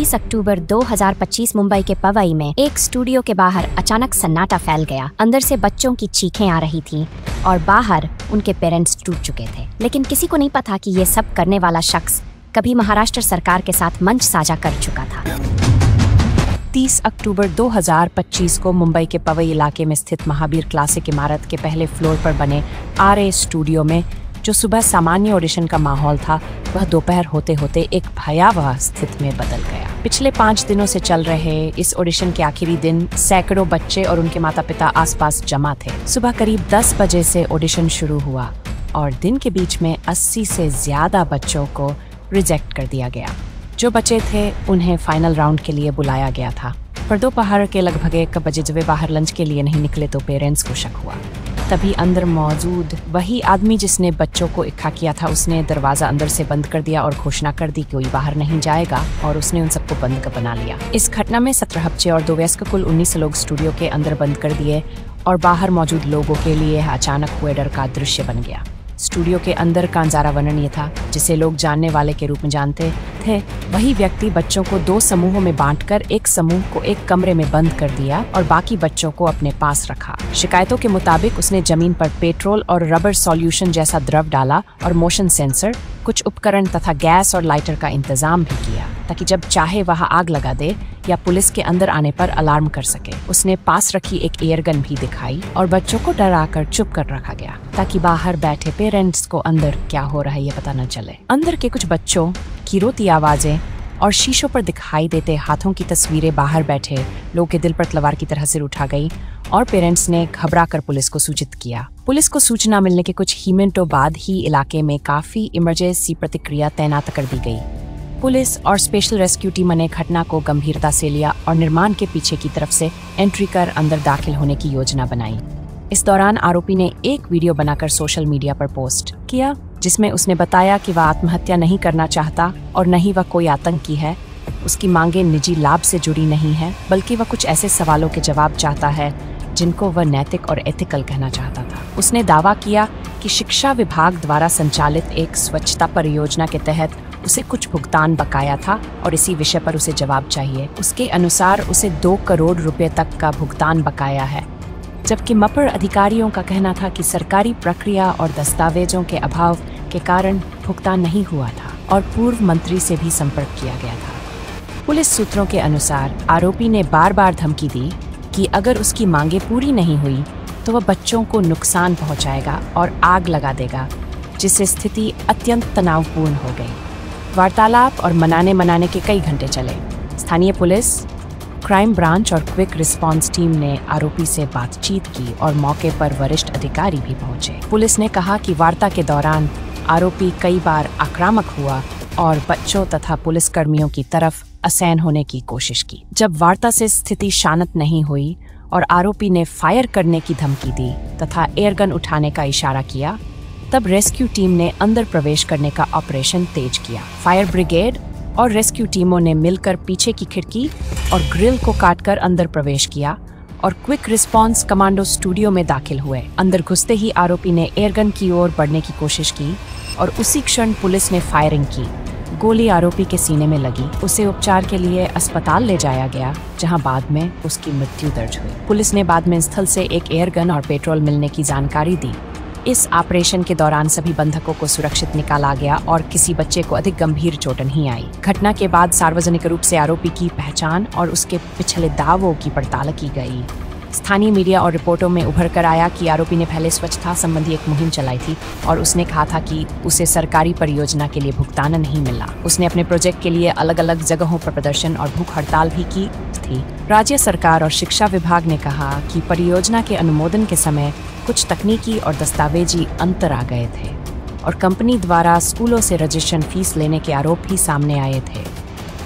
30 अक्टूबर 2025 मुंबई के पवई में एक स्टूडियो के बाहर अचानक सन्नाटा फैल गया। अंदर से बच्चों की चीखें आ रही थीं और बाहर उनके पेरेंट्स टूट चुके थे। लेकिन किसी को नहीं पता कि ये सब करने वाला शख्स कभी महाराष्ट्र सरकार के साथ मंच साझा कर चुका था। 30 अक्टूबर 2025 को मुंबई के पवई इलाके में स्थित महावीर क्लासिक इमारत के पहले फ्लोर पर बने RA स्टूडियो में जो सुबह सामान्य ऑडिशन का माहौल था, वह दोपहर होते होते एक भयावह स्थिति में बदल गया। पिछले 5 दिनों से चल रहे इस ऑडिशन के आखिरी दिन सैकड़ों बच्चे और उनके माता पिता आसपास जमा थे। सुबह करीब 10 बजे से ऑडिशन शुरू हुआ और दिन के बीच में 80 से ज्यादा बच्चों को रिजेक्ट कर दिया गया। जो बचे थे उन्हें फाइनल राउंड के लिए बुलाया गया था। पर दोपहर के लगभग 1 बजे जब वे बाहर लंच के लिए नहीं निकले तो पेरेंट्स को शक हुआ। तभी अंदर मौजूद वही आदमी जिसने बच्चों को इकट्ठा किया था, उसने दरवाजा अंदर से बंद कर दिया और घोषणा कर दी कि कोई बाहर नहीं जाएगा, और उसने उन सबको बंद बना लिया। इस घटना में 17 बच्चे और 2 वयस्क कुल 19 लोग स्टूडियो के अंदर बंद कर दिए और बाहर मौजूद लोगों के लिए अचानक हुए डर का दृश्य बन गया। स्टूडियो के अंदर का नजारा वर्णन ये था, जिसे लोग जानने वाले के रूप में जानते थे। वही व्यक्ति बच्चों को 2 समूहों में बांटकर एक समूह को एक कमरे में बंद कर दिया और बाकी बच्चों को अपने पास रखा। शिकायतों के मुताबिक उसने जमीन पर पेट्रोल और रबर सॉल्यूशन जैसा द्रव डाला और मोशन सेंसर, कुछ उपकरण तथा गैस और लाइटर का इंतजाम भी किया ताकि जब चाहे वह आग लगा दे या पुलिस के अंदर आने पर अलार्म कर सके। उसने पास रखी एक एयरगन भी दिखाई और बच्चों को डराकर चुप कर रखा गया ताकि बाहर बैठे पेरेंट्स को अंदर क्या हो रहा है ये पता न चले। अंदर के कुछ बच्चों की रोती आवाजें और शीशों पर दिखाई देते हाथों की तस्वीरें बाहर बैठे लोगों के दिल पर तलवार की तरह सिर उठा गई और पेरेंट्स ने घबराकर पुलिस को सूचित किया। पुलिस को सूचना मिलने के कुछ ही मिनटों बाद ही इलाके में काफी इमरजेंसी प्रतिक्रिया तैनात कर दी गई। पुलिस और स्पेशल रेस्क्यू टीम ने घटना को गंभीरता से लिया और निर्माण के पीछे की तरफ से एंट्री कर अंदर दाखिल होने की योजना बनाई। इस दौरान आरोपी ने एक वीडियो बनाकर सोशल मीडिया पर पोस्ट किया जिसमें उसने बताया कि वह आत्महत्या नहीं करना चाहता और न ही वह कोई आतंकी है। उसकी मांगे निजी लाभ से जुड़ी नहीं है, बल्कि वह कुछ ऐसे सवालों के जवाब चाहता है जिनको वह नैतिक और एथिकल कहना चाहता था। उसने दावा किया कि शिक्षा विभाग द्वारा संचालित एक स्वच्छता परियोजना के तहत उसे कुछ भुगतान बकाया था और इसी विषय पर उसे जवाब चाहिए। उसके अनुसार उसे 2 करोड़ रुपए तक का भुगतान बकाया है, जबकि मपर अधिकारियों का कहना था कि सरकारी प्रक्रिया और दस्तावेजों के अभाव के कारण भुगतान नहीं हुआ था और पूर्व मंत्री से भी संपर्क किया गया था। पुलिस सूत्रों के अनुसार आरोपी ने बार बार धमकी दी कि अगर उसकी मांगे पूरी नहीं हुई तो वह बच्चों को नुकसान पहुंचाएगा और आग लगा देगा, जिससे स्थिति अत्यंत तनावपूर्ण हो गई। वार्तालाप और मनाने के कई घंटे चले। स्थानीय पुलिस, क्राइम ब्रांच और क्विक रिस्पांस टीम ने आरोपी से बातचीत की और मौके पर वरिष्ठ अधिकारी भी पहुंचे। पुलिस ने कहा कि वार्ता के दौरान आरोपी कई बार आक्रामक हुआ और बच्चों तथा पुलिसकर्मियों की तरफ असहन होने की कोशिश की। जब वार्ता से स्थिति शांत नहीं हुई और आरोपी ने फायर करने की धमकी दी तथा एयरगन उठाने का इशारा किया, तब रेस्क्यू टीम ने अंदर प्रवेश करने का ऑपरेशन तेज किया। फायर ब्रिगेड और रेस्क्यू टीमों ने मिलकर पीछे की खिड़की और ग्रिल को काटकर अंदर प्रवेश किया और क्विक रिस्पांस कमांडो स्टूडियो में दाखिल हुए। अंदर घुसते ही आरोपी ने एयरगन की ओर बढ़ने की कोशिश की और उसी क्षण पुलिस ने फायरिंग की। गोली आरोपी के सीने में लगी। उसे उपचार के लिए अस्पताल ले जाया गया, जहां बाद में उसकी मृत्यु दर्ज हुई। पुलिस ने बाद में स्थल से एक एयरगन और पेट्रोल मिलने की जानकारी दी। इस ऑपरेशन के दौरान सभी बंधकों को सुरक्षित निकाला गया और किसी बच्चे को अधिक गंभीर चोट नहीं आई। घटना के बाद सार्वजनिक रूप से आरोपी की पहचान और उसके पिछले दावों की पड़ताल की गई। स्थानीय मीडिया और रिपोर्टों में उभर कर आया कि आरोपी ने पहले स्वच्छता संबंधी एक मुहिम चलाई थी और उसने कहा था कि उसे सरकारी परियोजना के लिए भुगतान नहीं मिला। उसने अपने प्रोजेक्ट के लिए अलग अलग जगहों पर प्रदर्शन और भूख हड़ताल भी की थी। राज्य सरकार और शिक्षा विभाग ने कहा कि परियोजना के अनुमोदन के समय कुछ तकनीकी और दस्तावेजी अंतर आ गए थे और कंपनी द्वारा स्कूलों से रजिस्ट्रेशन फीस लेने के आरोप भी सामने आए थे,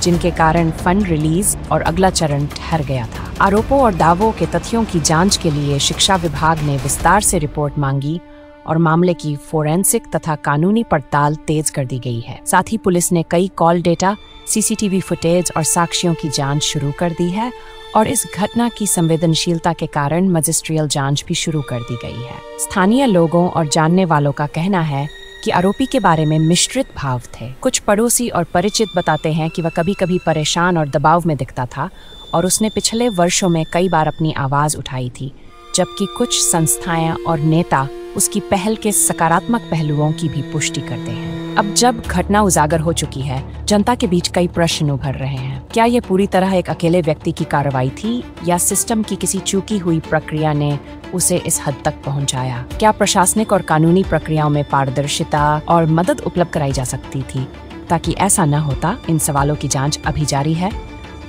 जिनके कारण फंड रिलीज और अगला चरण ठहर गया था। आरोपों और दावों के तथ्यों की जांच के लिए शिक्षा विभाग ने विस्तार से रिपोर्ट मांगी और मामले की फोरेंसिक तथा कानूनी पड़ताल तेज कर दी गई है। साथ ही पुलिस ने कई कॉल डेटा, सीसीटीवी फुटेज और साक्ष्यों की जांच शुरू कर दी है और इस घटना की संवेदनशीलता के कारण मजिस्ट्रियल जांच भी शुरू कर दी गई है। स्थानीय लोगों और जानने वालों का कहना है जबकि आरोपी के बारे में मिश्रित भाव थे। कुछ पड़ोसी और परिचित बताते हैं कि वह कभी-कभी परेशान और दबाव में दिखता था और उसने पिछले वर्षों में कई बार अपनी आवाज उठाई थी, जबकि कुछ संस्थाएं और नेता उसकी पहल के सकारात्मक पहलुओं की भी पुष्टि करते हैं। अब जब घटना उजागर हो चुकी है, जनता के बीच कई प्रश्न उभर रहे हैं। क्या ये पूरी तरह एक अकेले व्यक्ति की कार्रवाई थी या सिस्टम की किसी चूकी हुई प्रक्रिया ने उसे इस हद तक पहुंचाया? क्या प्रशासनिक और कानूनी प्रक्रियाओं में पारदर्शिता और मदद उपलब्ध कराई जा सकती थी ताकि ऐसा न होता? इन सवालों की जांच अभी जारी है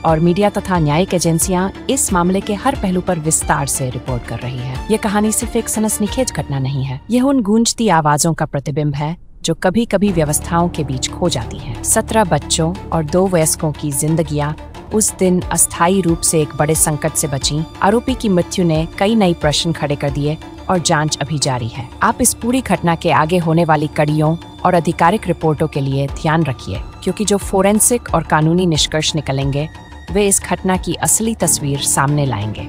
और मीडिया तथा न्यायिक एजेंसियां इस मामले के हर पहलू पर विस्तार से रिपोर्ट कर रही है। ये कहानी सिर्फ एक सनसनीखेज घटना नहीं है, यह उन गूंजती आवाजों का प्रतिबिंब है जो कभी कभी व्यवस्थाओं के बीच खो जाती हैं। 17 बच्चों और 2 वयस्कों की जिंदगियां उस दिन अस्थायी रूप से एक बड़े संकट से बचीं। आरोपी की मृत्यु ने कई नए प्रश्न खड़े कर दिए और जांच अभी जारी है। आप इस पूरी घटना के आगे होने वाली कड़ियों और आधिकारिक रिपोर्टों के लिए ध्यान रखिए, क्योंकि जो फोरेंसिक और कानूनी निष्कर्ष निकलेंगे वे इस घटना की असली तस्वीर सामने लाएंगे।